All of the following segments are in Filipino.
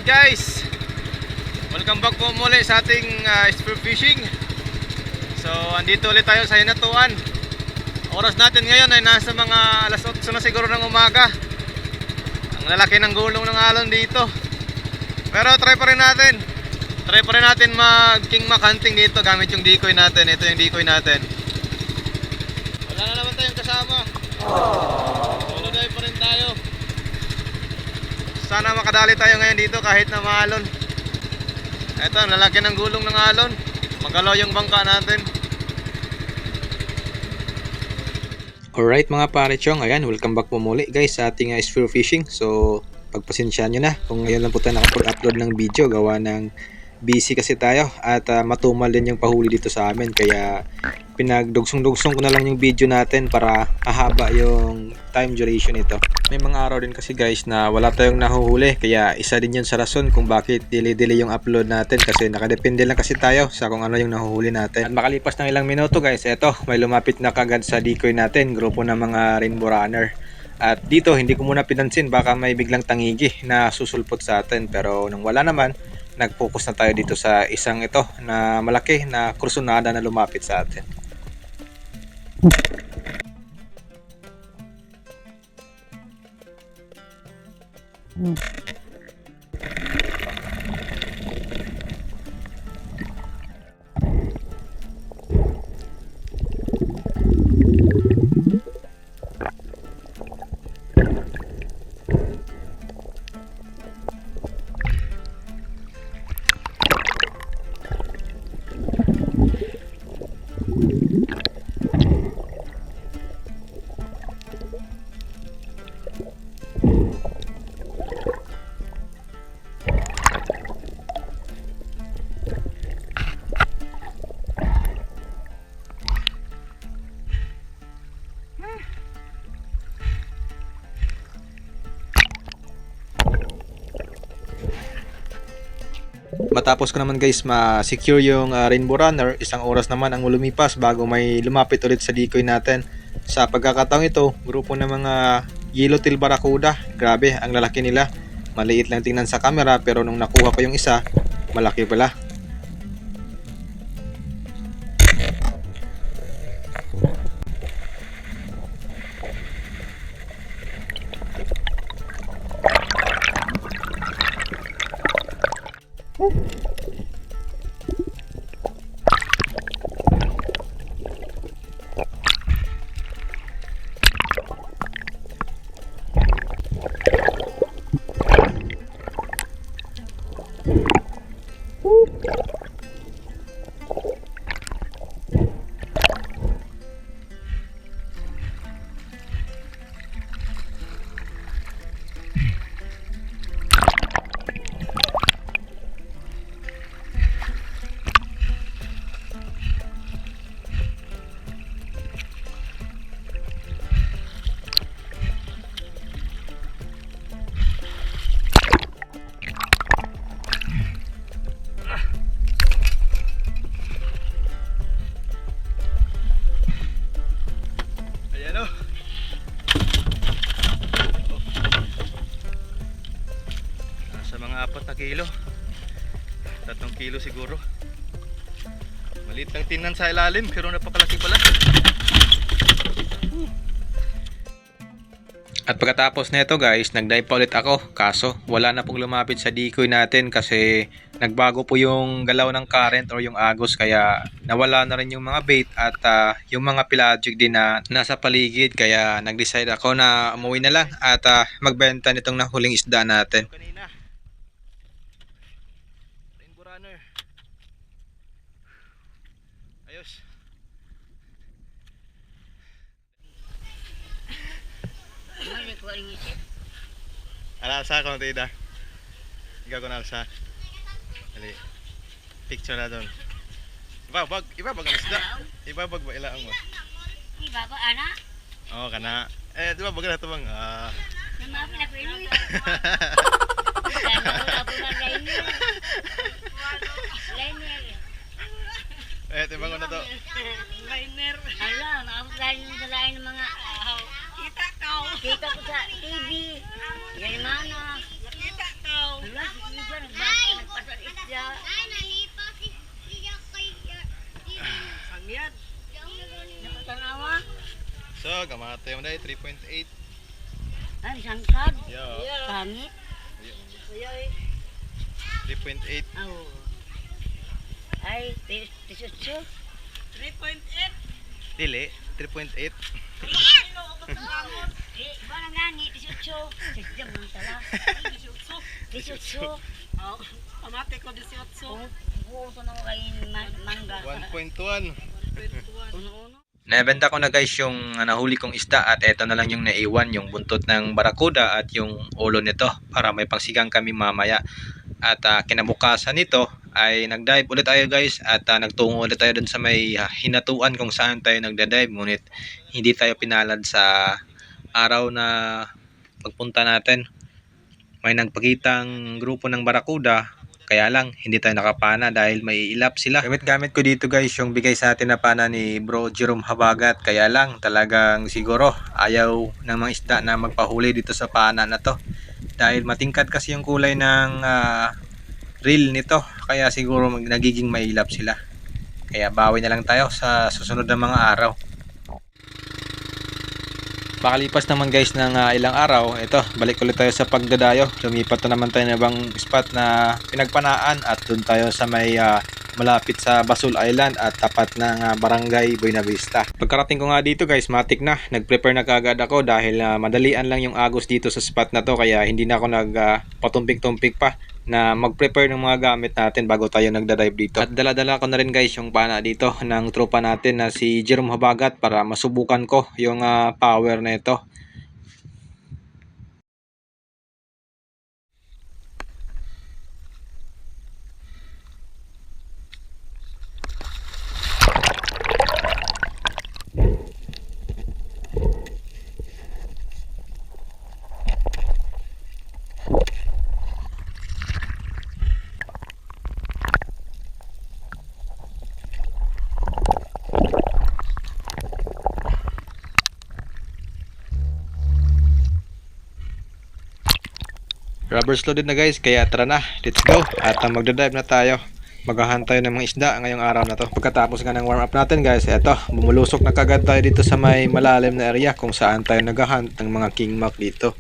Alright guys, welcome back po muli sa ating spear fishing. So andito ulit tayo sa Hinatuan. Oras natin ngayon ay nasa mga alas 8 na siguro ng umaga. Ang lalaki ng gulong ng alon dito. Pero try pa rin natin mag king mac hunting dito gamit yung decoy natin. Ito yung decoy natin. Wala na naman tayong kasama. Solo dive pa rin tayo. Sana makadali tayo ngayon dito kahit na maalon. Ito, ang lalaki ng gulong ng alon. Magalaw yung bangka natin. Alright mga pare-chong, ayan, welcome back po muli guys sa ating spear fishing. So, pagpasensyaan nyo na kung ngayon lang po tayo nakapag-upload ng video. Gawa ng busy kasi tayo at matumal din yung pahuli dito sa amin. Kaya pinagdugsong-dugsong ko na lang yung video natin para hahaba yung time duration nito. May mga araw din kasi guys na wala tayong nahuhuli. Kaya isa din yun sa rason kung bakit delay yung upload natin. Kasi nakadepende lang kasi tayo sa kung ano yung nahuhuli natin. At makalipas ng ilang minuto guys, eto, may lumapit na kagad sa decoy natin. Grupo ng mga rainbow runner. At dito hindi ko muna pinansin, baka may biglang tangigi na susulpot sa atin. Pero nung wala naman, nag-focus na tayo dito sa isang ito na malaki na krusonada na lumapit sa atin. Matapos ko naman guys ma-secure yung rainbow runner, isang oras naman ang lumipas bago may lumapit ulit sa decoy natin. Sa pagkakataong ito, grupo ng mga yellowtail barracuda. Grabe, ang lalaki nila. Maliit lang tingnan sa camera pero nung nakuha ko yung isa, malaki pala. Nasa mga 4 na kilo, 3 kilo siguro. Maliit lang tingnan sa ilalim pero napakalaki pala. At pagkatapos nito guys, nag-dive pa ulit ako. Kaso wala na pong lumapit sa decoy natin kasi nagbago po yung galaw ng current or yung agos. Kaya nawala na rin yung mga bait at yung mga pelagic din na nasa paligid. Kaya nag-decide ako na umuwi na lang at magbenta nitong nahuling isda natin. Kanina, rainbow runner. Ayos. Alasa ko tida. Ikaw ko na alsa. Dali. Picture na doon. Ibabag ang isda. Ibabag ba ilaang mo? Ibabag ana? Oo, kana. Di ba baga na ito bang? Namapi na ko ini. Timbang ko na to. Liner. Hala, maabot dahil sa lain ng mga kita ko sa TV. Yan mana. Kita ko. Wala, si Iba, nagpasal isda. Sangyan. Nakatanawa. So, gamate mo dahil 3.8. Ay, sangkad. Yeah. Pangit. Kuya 3.8. Oh. Ay, tisutso. 3.8. Dili, 3.8. Eh, ba na gani, tisutso. Tisutso mo tala. Tisutso. Oh, pamati ko 18. Kung buo na mo kayo mangga. 1.1. 21. Uno-uno. Nabenta ko na guys yung nahuli kong isda at eto na lang yung naiwan, yung buntot ng barakuda at yung ulo nito para may pangsigang kami mamaya. At kinabukasan nito ay nagdive ulit tayo guys at nagtungo ulit tayo dun sa may hinatuan kung saan tayo nagdadive, ngunit hindi tayo pinalad sa araw na pagpunta natin. May nagpakitang grupo ng barakuda, kaya lang hindi tayo nakapana dahil may ilap sila. Gamit ko dito guys yung bigay sa atin na pana ni Bro Jerome Habagat, kaya lang talagang siguro ayaw ng mga isda na magpahuli dito sa pana na to dahil matingkad kasi yung kulay ng reel nito, kaya siguro nagiging mailap sila, kaya bawi na lang tayo sa susunod na mga araw. Pakalipas naman guys ng ilang araw, ito, balik ulit tayo sa pagdadayo. Lumipat na naman tayo ng ibang spot na pinagpanaan at doon tayo sa may malapit sa Basul Island at tapat ng Barangay Buena Vista. Pagkarating ko nga dito guys, matik na. Nag-prepare na kaagad ako dahil madalian lang yung agos dito sa spot na to, kaya hindi na ako nagpatumpik-tumpik pa na mag-prepare ng mga gamit natin bago tayo nagda-dive dito. At dala-dala ko na rin guys yung pana dito ng tropa natin na si Jerome Habagat para masubukan ko yung power na ito. Rubber's loaded na guys, kaya tara na, let's go at magdadive na tayo. Maghahunt tayo ng mga isda ngayong araw na to. Pagkatapos nga ng warm up natin guys, eto, bumulusok na kagad tayo dito sa may malalim na area kung saan tayo naghahunt ng mga kingmak dito.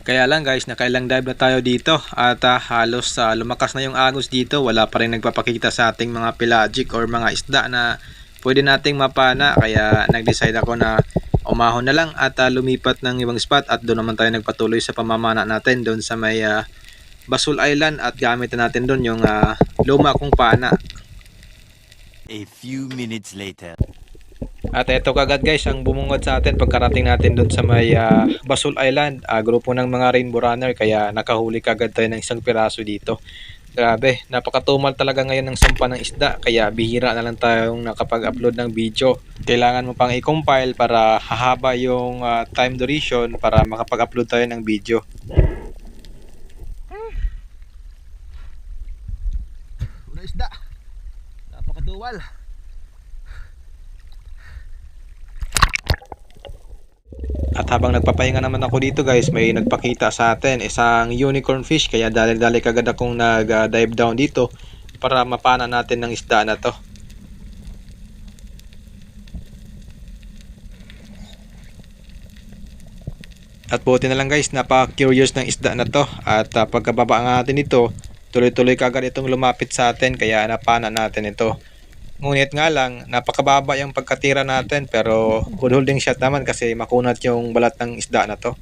Kaya lang guys, nakailang dive na tayo dito at halos lumakas na yung agos dito. Wala pa rin nagpapakita sa ating mga pelagic or mga isda na pwede nating mapana. Kaya nag-decide ako na umahon na lang at lumipat ng ibang spot at doon naman tayo nagpatuloy sa pamamana natin doon sa may Basul Island at gamit natin doon yung luma kong pana. A few minutes later. At eto kagad guys ang bumungad sa atin pagkarating natin doon sa may Basul Island, grupo ng mga rainbow runner, kaya nakahuli kagad tayo ng isang piraso dito. Grabe, napakatumal talaga ngayon ng sampa ng isda, kaya bihira na lang tayong nakapag-upload ng video. Kailangan mo pang i-compile para hahaba yung time duration para makapag-upload tayo ng video. Una isda. Napakaduwal. At habang nagpapahinga naman ako dito guys, may nagpakita sa atin isang unicorn fish, kaya dali-dali kagad akong nag-dive down dito para mapana natin ng isda na to. At buti na lang guys, napaka-curious ng isda na to. At pagkababa natin ito, tuloy-tuloy kagad itong lumapit sa atin, kaya napana natin ito. Ngunit nga lang, napakababa yung pagkatira natin, pero good holding shot naman kasi makunat yung balat ng isda na to.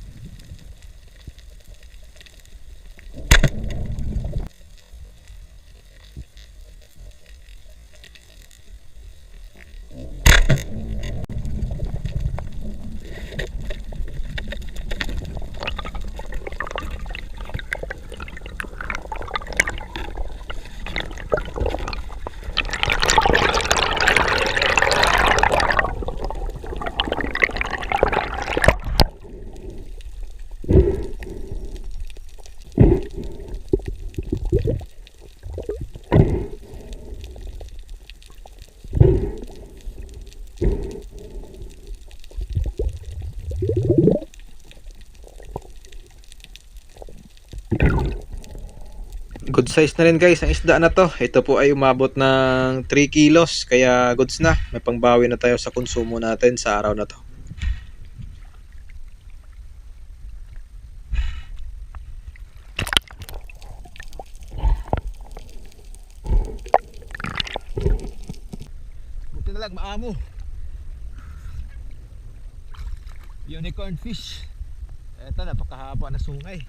Good size na rin guys ang isda na to. Ito po ay umabot ng 3 kilos, kaya goods na. May pangbawi na tayo sa konsumo natin sa araw na to. Buti na lang maamo. Unicorn fish. Eto, napakahaba na sungay.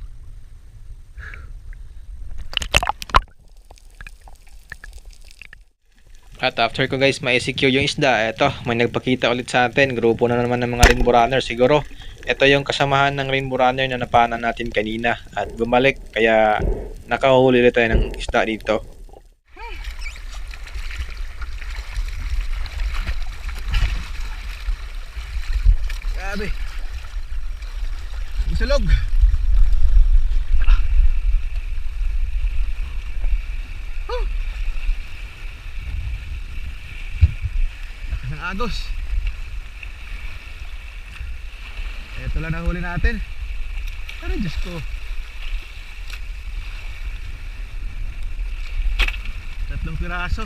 At after ko guys ma-secure yung isda, eto, may nagpakita ulit sa atin. Grupo na naman ng mga rainbow runner siguro. Ito yung kasamahan ng rainbow runner na napana natin kanina at bumalik, kaya nakahuli ulit tayo ng isda dito. Grabe. Isulog. Lakas ng agos. Ito lang nahuli natin. Ano, Diyos ko. Tatlong piraso.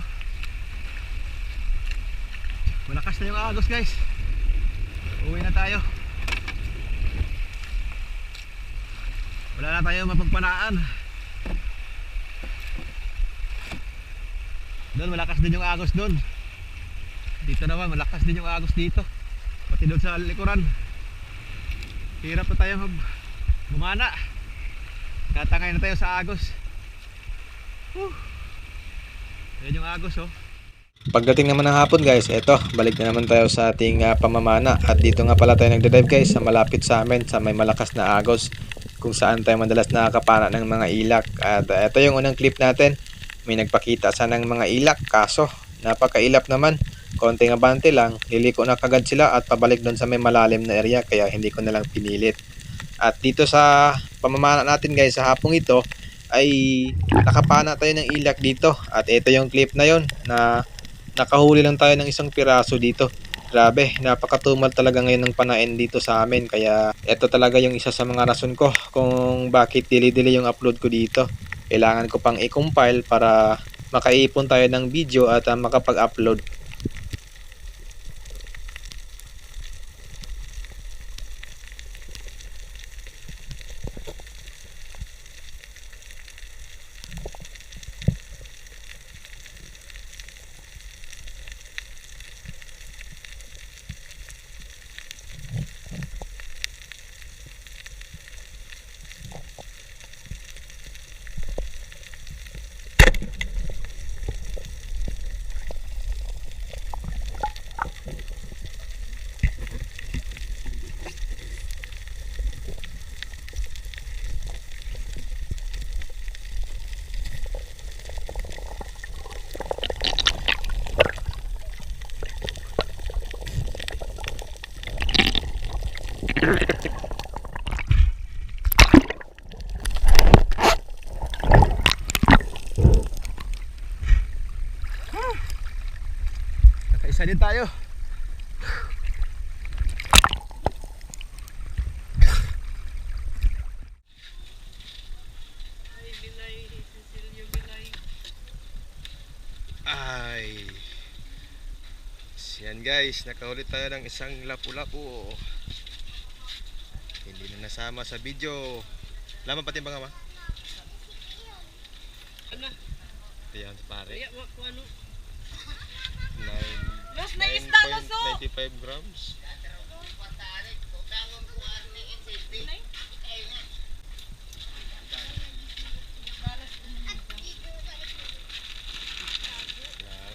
Malakas na yung agos guys. Uwi na tayo. Wala na tayo mapagpanaan. Doon malakas din yung agos doon. Dito naman malakas din yung agos dito. Pati doon sa likuran. Hirap na tayo gumana. Tatangay na tayo sa agos. Yan yung agos oh. Pagdating naman ng hapon guys, eto, balik na naman tayo sa ating pamamana. At dito nga pala tayo nagdadive guys, sa malapit sa amin, sa may malakas na agos, kung saan tayo madalas nakakapana ng mga ilak. At eto yung unang clip natin. May nagpakita sa ng mga ilak, kaso napakailap naman. Konting abante lang, liliko na kagad sila at pabalik doon sa may malalim na area, kaya hindi ko na lang pinilit. At dito sa pamamana natin guys, sa hapong ito ay nakapana tayo ng ilak dito. At ito yung clip na yon na nakahuli lang tayo ng isang piraso dito. Grabe, napakatumal talaga ngayon ng panain dito sa amin. Kaya ito talaga yung isa sa mga rason ko kung bakit dili-dili yung upload ko dito. Kailangan ko pang i-compile para makaipon tayo ng video at makapag-upload. Nakaisa din tayo. Ay, Bilay. Cecilio Bilay. Ay. Yan guys, nakahuli tayo ng isang lapu-lapu. Hindi na nasama sa video. Laman pati ba nga ba? Ano? Ayan, pare. Kaya mo kung ano. Los na isda, loso! 95 grams.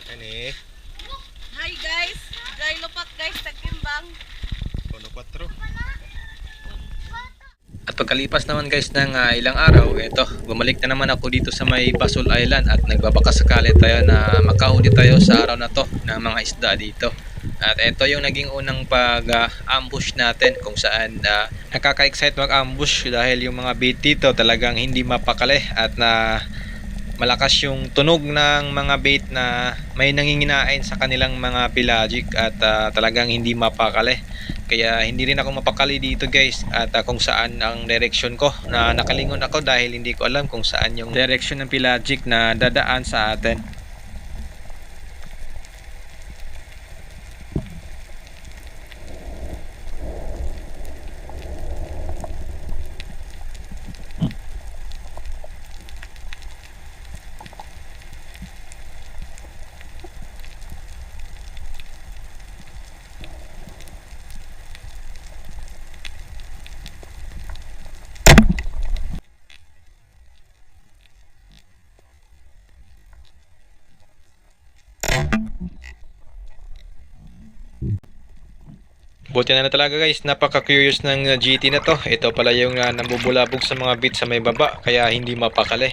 Kani, Hi guys! Dry lopak guys, tagkimbang. kono 4. At pagkalipas naman guys ng ilang araw, eto, bumalik na naman ako dito sa may Basol Island at nagbabakasakali tayo na makahuli tayo sa araw na to ng mga isda dito. At eto yung naging unang pag-ambush natin kung saan nakaka-excite mag-ambush dahil yung mga bait dito talagang hindi mapakali at na malakas yung tunog ng mga bait na may nanginginain sa kanilang mga pelagic at talagang hindi mapakali. Kaya hindi rin ako mapakali dito guys at kung saan ang direction ko na nakalingon ako dahil hindi ko alam kung saan yung direction ng pelagic na dadaan sa atin. Buti na talaga guys, napaka-curious ng GT na to. Ito pala yung nambubulabog sa mga bit sa may baba, kaya hindi mapakali.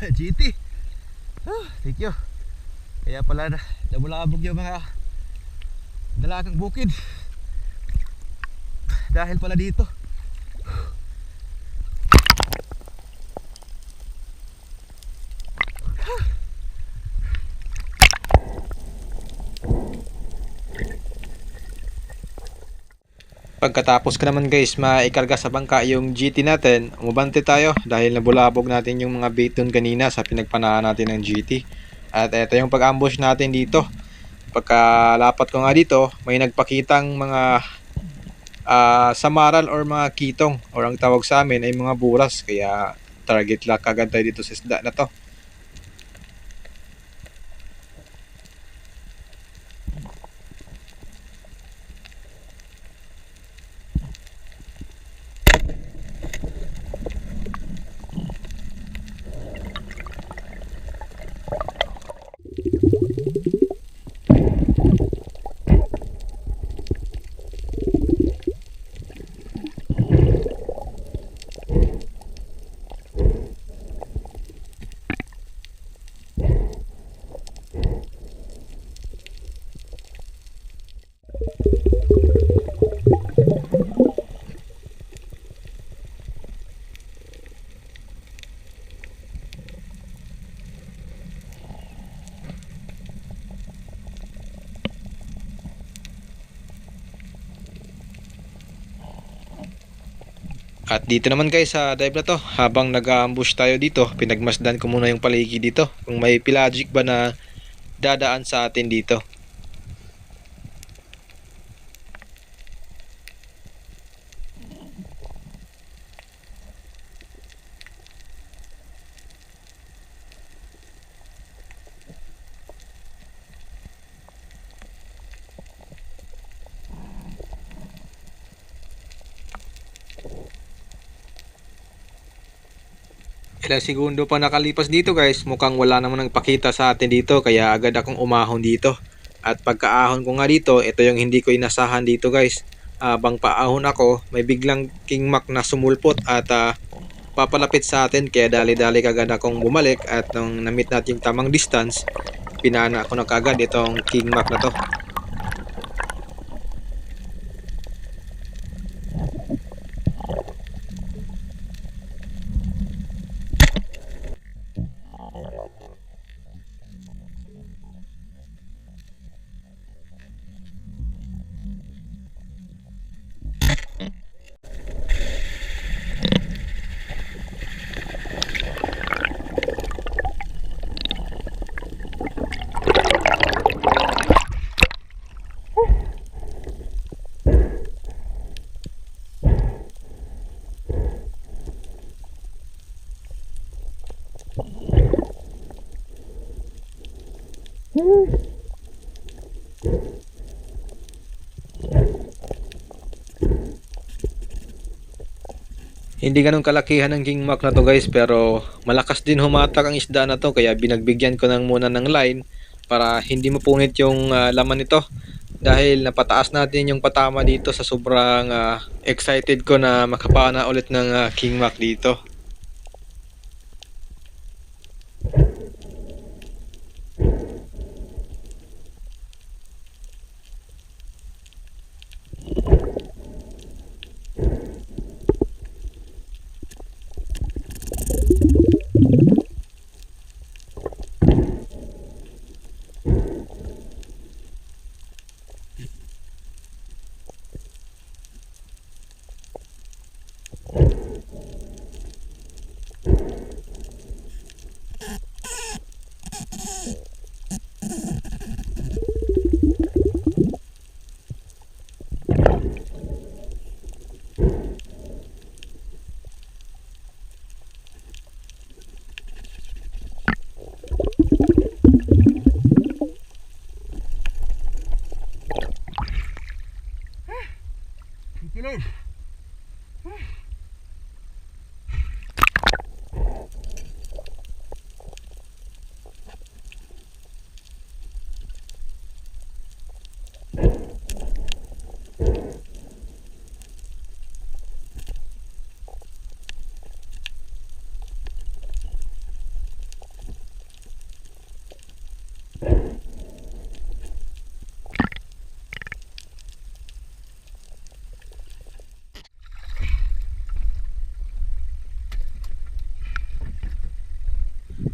GT. Thank you. Kaya pala nabulabog yung mga dalagang bukid. Dahil pala dito. Pagkatapos ko naman guys maikarga sa bangka yung GT natin, umabante tayo dahil nabulabog natin yung mga bait dun kanina sa pinagpanahan natin ng GT. At eto yung pag-ambush natin dito. Pagkalapat ko nga dito, may nagpakitang mga samaral or mga kitong, or ang tawag sa amin ay mga buras. Kaya target lock agad tayo dito sa isda na to. At dito naman guys sa dive na to, habang nag-ambush tayo dito, pinagmasdan ko muna yung paligid dito kung may pelagic ba na dadaan sa atin dito. Ilang segundo pa nakalipas dito guys, mukhang wala namang nagpakita sa atin dito kaya agad akong umahon dito. At pagkaahon ko nga dito, ito yung hindi ko inasahan dito guys. Habang paahon ako, may biglang kingmak na sumulpot at papalapit sa atin, kaya dali-dali kagad akong bumalik at nung na-meet natin yung tamang distance, pinana ko na kagad itong King Mac na to. Hindi ganun kalakihan ng King Mac na to guys, pero malakas din humatak ang isda na to, kaya binagbigyan ko nang muna ng line para hindi mapunit yung laman nito, dahil napataas natin yung patama dito sa sobrang excited ko na makapana ulit ng King Mac dito.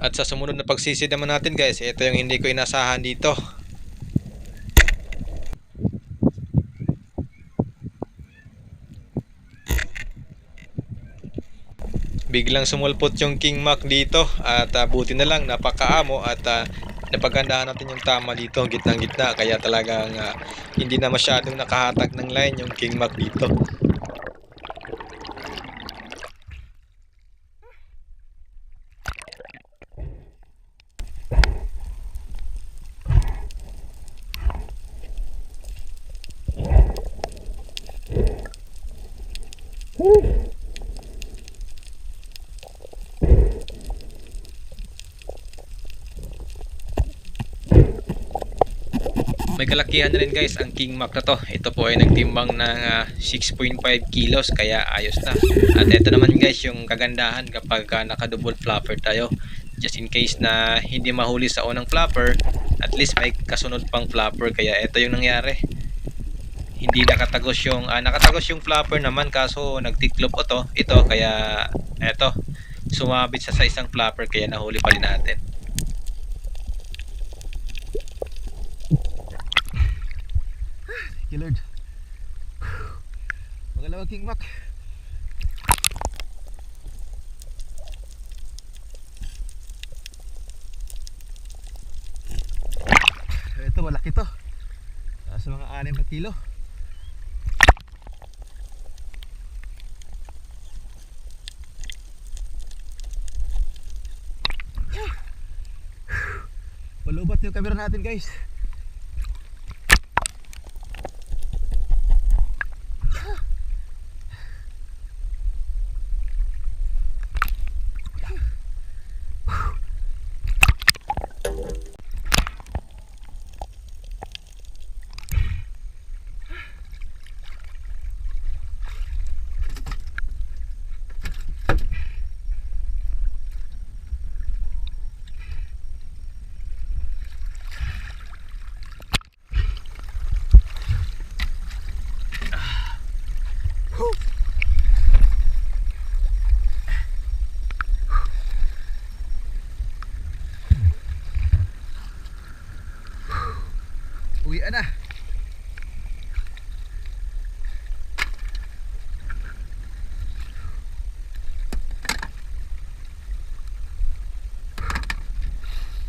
At sa sumunod na pagsisid naman natin guys, ito yung hindi ko inasahan dito. Biglang sumulpot yung King Mac dito at buti na lang napakaamo at napagandahan natin yung tama dito, gitnang gitna, kaya talagang hindi na masyadong nakahatag ng line yung King Mac dito. May kalakihan na rin guys ang King Mac na to. Ito po ay nagtimbang ng 6.5 kilos, kaya ayos na. At ito naman guys yung kagandahan kapag naka-double flapper tayo. Just in case na hindi mahuli sa unang flapper, at least may kasunod pang flapper, kaya ito yung nangyari. Hindi nakatagos yung flapper naman, kaso nagtiklop ito, kaya eto, sumabit siya sa isang flapper, kaya nahuli pa rin natin. Lord, magalawag King Mac. Ito malaki to, sa mga 6 na kilo. Malubat yung camera natin guys. Uwi na.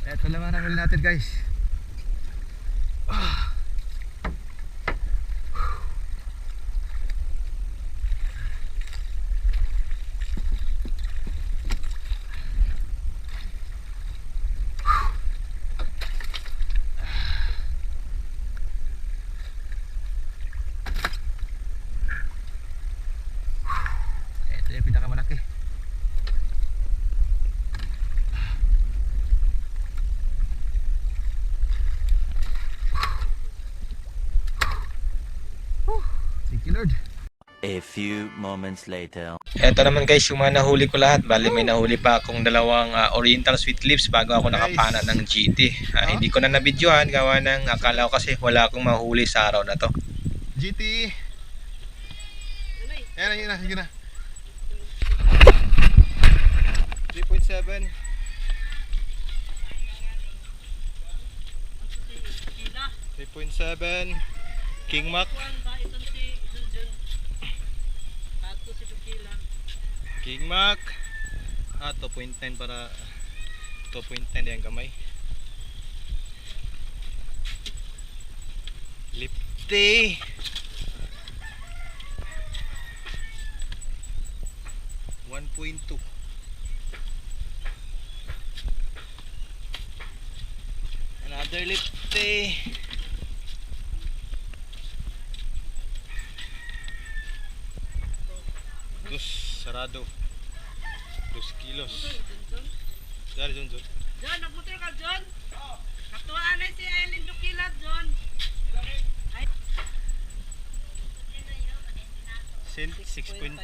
Ito lang ang huli natin guys. Ito yung pinakamalaki. Thank you Lord. A few moments later. Eto naman guys, yung mga nahuli ko lahat. Bali may nahuli pa akong dalawang Oriental Sweet Lips bago ako nakapana ng GT. Hindi ko na nabidyohan gawa ng akala ko kasi wala akong mahuli sa araw na to. GT. Yan na, sige na. 3.7. Kila. 3.7 King Mac. Kuan ba itong si Junjun? Ato si Tukila. King Mac. 2.9 para 2.9 yung gamay. Lipte. .2 another lipte. Dos sarado 2 kilos. Dari John. John, nagmotor ka, John? Katuwaan na si Eileen Tukila, John. Sin 6.5.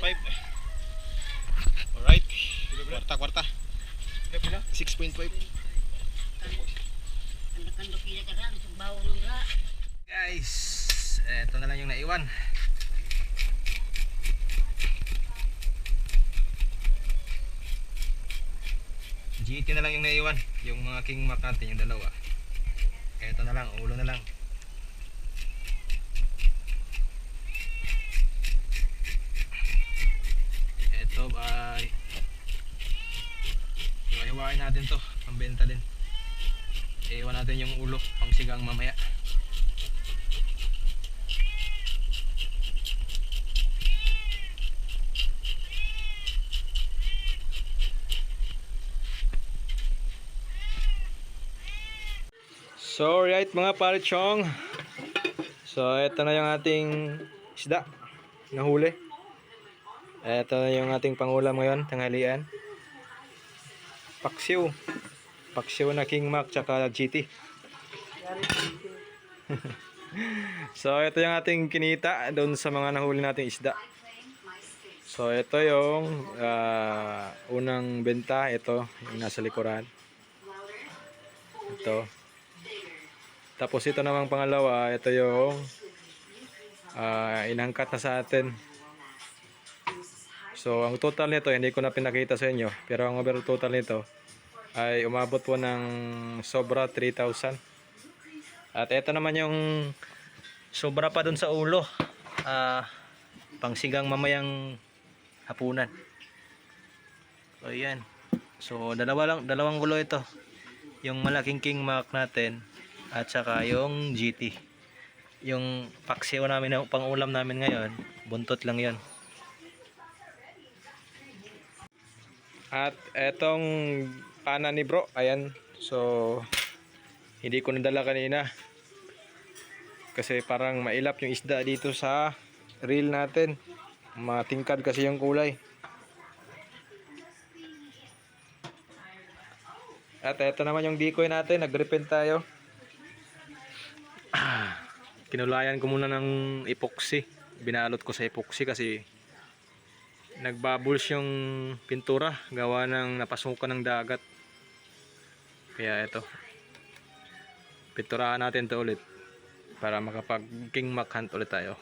Alright. Kwarta. 6.5. Kandok-kandok kila ka lang, isang bawang ng ra. Guys, eto na lang yung naiwan. GT na lang yung naiwan. Yung mga King Mac natin, yung dalawa. Eto na lang, ulo na lang. Eto ay hiwa-hiwain natin to, pambenta din. Iwan natin yung ulo, pang sigang mamaya. So right mga parichong. So ito na yung ating isda nahuli. Ito na yung ating pangulam ngayon, tanghalian. Paksiw. Paksiw na King Mac tsaka GT. So ito yung ating kinita doon sa mga nahuli nating isda. So ito yung unang benta. Ito yung nasa likuran. Ito. Tapos ito namang pangalawa, ito yung inangkat na sa atin. So ang total nito, hindi ko na pinakita sa inyo, pero ang overall total nito ay umabot po ng sobra 3,000. At ito naman yung sobra pa dun sa ulo, pangsigang mamayang hapunan. So yan. So dalawang ulo ito. Yung malaking King Mac natin at saka yung GT. Yung paksiw namin, pang-ulam namin ngayon, buntot lang yon. At etong pana ni bro, ayan. So hindi ko nadala kanina kasi parang mailap yung isda dito sa reel natin. Matingkad kasi yung kulay. At eto naman yung decoy natin, nag-repent tayo. Kinulayan ko muna ng epoxy. Binalot ko sa epoxy kasi nagbubbles yung pintura gawa ng napasukan ng dagat. Kaya ito, pinturahan natin to ulit para makapag King Mac hunt ulit tayo.